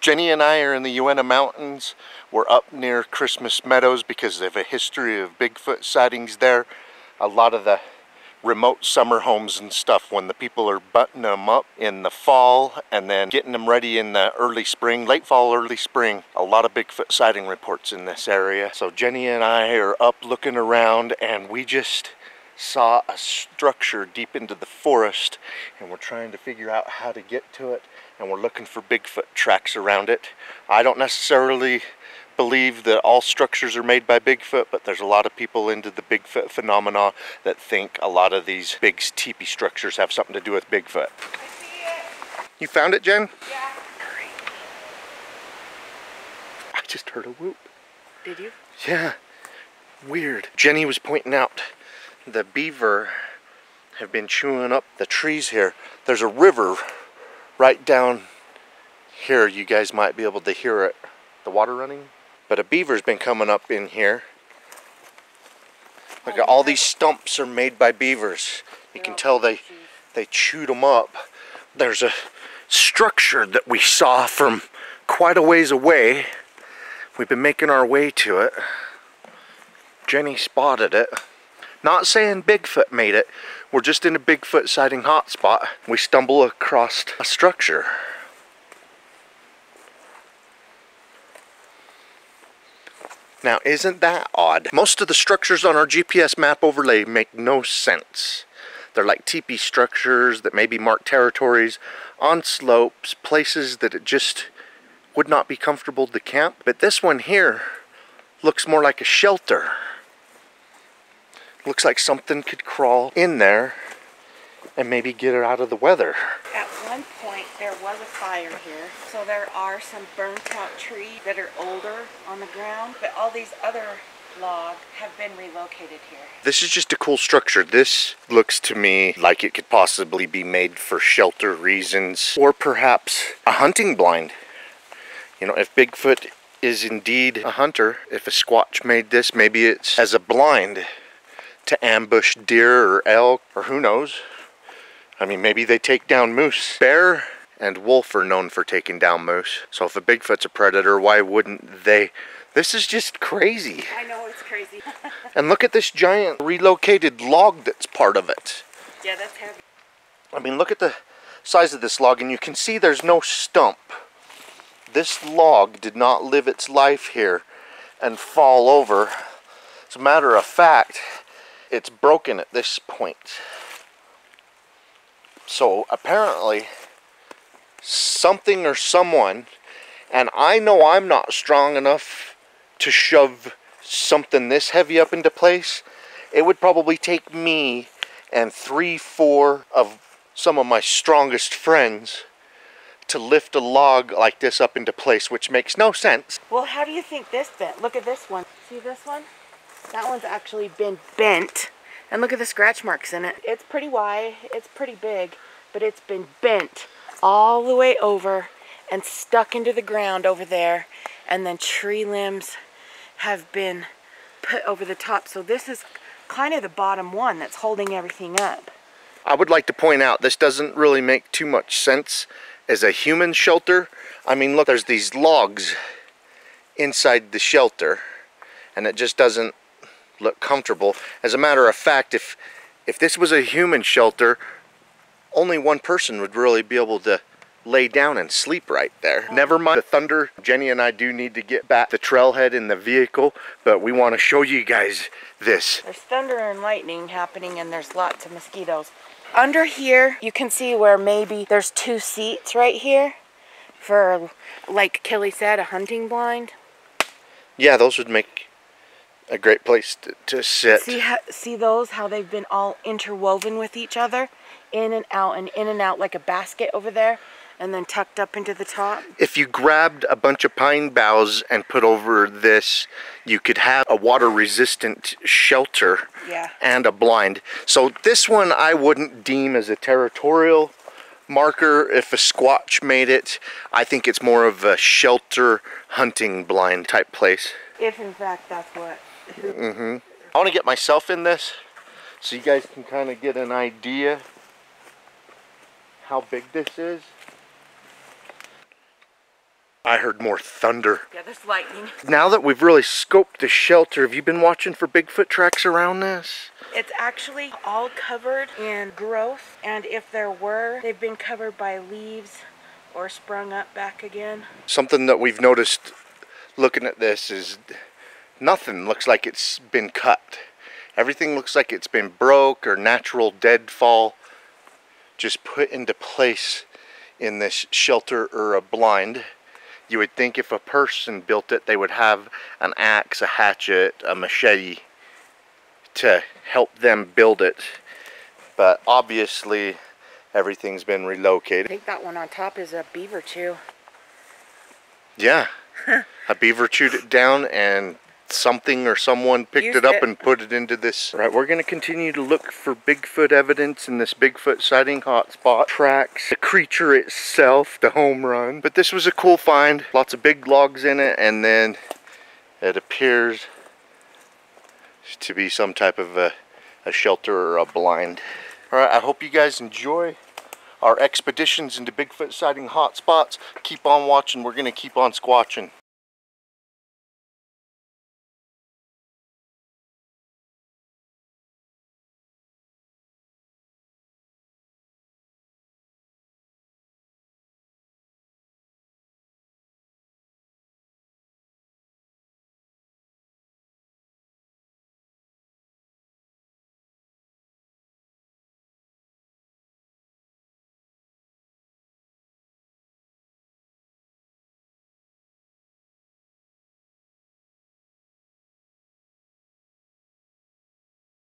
Jenny and I are in the Uinta Mountains. We're up near Christmas Meadows because they have a history of Bigfoot sightings there. A lot of the remote summer homes and stuff, when the people are buttoning them up in the fall and then getting them ready in the early spring, late fall, early spring. A lot of Bigfoot sighting reports in this area. So Jenny and I are up looking around, and we just saw a structure deep into the forest, and we're trying to figure out how to get to it, and we're looking for Bigfoot tracks around it. I don't necessarily believe that all structures are made by Bigfoot, but there's a lot of people into the Bigfoot phenomena that think a lot of these big teepee structures have something to do with Bigfoot. I see it. You found it, Jen? Yeah. Hurry. I just heard a whoop. Did you? Yeah. Weird. Jenny was pointing out the beaver have been chewing up the trees here. There's a river right down here. You guys might be able to hear it. The water running. But a beaver's been coming up in here. Look at all these stumps are made by beavers. You can tell they chewed them up. There's a structure that we saw from quite a ways away. We've been making our way to it. Jenny spotted it. Not saying Bigfoot made it. We're just in a Bigfoot sighting hotspot. We stumble across a structure. Now, isn't that odd? Most of the structures on our GPS map overlay make no sense. They're like teepee structures that maybe mark territories on slopes, places that it just would not be comfortable to camp. But this one here looks more like a shelter. Looks like something could crawl in there and maybe get it out of the weather. At one point there was a fire here, so there are some burnt out trees that are older on the ground, but all these other logs have been relocated here. This is just a cool structure. This looks to me like it could possibly be made for shelter reasons, or perhaps a hunting blind. You know, if Bigfoot is indeed a hunter, if a Sasquatch made this, maybe it's as a blind to ambush deer or elk, or who knows. I mean, maybe they take down moose. Bear and wolf are known for taking down moose. So if a Bigfoot's a predator, why wouldn't they? This is just crazy. I know, it's crazy. And look at this giant relocated log that's part of it. Yeah, that's heavy. I mean, look at the size of this log, and you can see there's no stump. This log did not live its life here and fall over. As a matter of fact, it's broken at this point. So apparently something or someone, and I know I'm not strong enough to shove something this heavy up into place. It would probably take me and 3-4 of some of my strongest friends to lift a log like this up into place, which makes no sense. Well, how do you think this bent? Look at this one. See this one? That one's actually been bent. And look at the scratch marks in it. It's pretty wide, it's pretty big, but it's been bent all the way over and stuck into the ground over there. And then tree limbs have been put over the top. So this is kind of the bottom one that's holding everything up. I would like to point out, this doesn't really make too much sense as a human shelter. I mean, look, there's these logs inside the shelter, and it just doesn't look comfortable. As a matter of fact, if this was a human shelter, only one person would really be able to lay down and sleep right there. Never mind the thunder. Jenny and I do need to get back the trailhead in the vehicle, but we want to show you guys this. There's thunder and lightning happening, and there's lots of mosquitoes. Under here, you can see where maybe there's 2 seats right here for, like Kelly said, a hunting blind. Yeah, those would make a great place to sit. See those, how they've been all interwoven with each other, in and out like a basket over there, and then tucked up into the top. If you grabbed a bunch of pine boughs and put over this, you could have a water resistant shelter. Yeah. And a blind. So this one I wouldn't deem as a territorial marker. If a Sasquatch made it, I think it's more of a shelter hunting blind type place. If in fact that's what. I want to get myself in this so you guys can kind of get an idea how big this is. I heard more thunder. Yeah, there's lightning. Now that we've really scoped the shelter, have you been watching for Bigfoot tracks around this? It's actually all covered in growth, and if there were, they've been covered by leaves or sprung up back again. Something that we've noticed looking at this is nothing looks like it's been cut. Everything looks like it's been broke or natural deadfall just put into place in this shelter or a blind. You would think if a person built it, they would have an axe, a hatchet, a machete to help them build it. But obviously, everything's been I relocated. think that one on top is a beaver chew. Yeah, a beaver chewed it down and something or someone picked Used it up it. and put it into this. Right, we're gonna continue to look for Bigfoot evidence in this Bigfoot sighting hotspot. Tracks the creature itself, the home run. But this was a cool find. Lots of big logs in it, and then it appears to be some type of a shelter or a blind. All right, I hope you guys enjoy our expeditions into Bigfoot sighting hotspots. Keep on watching. We're gonna keep on squatching.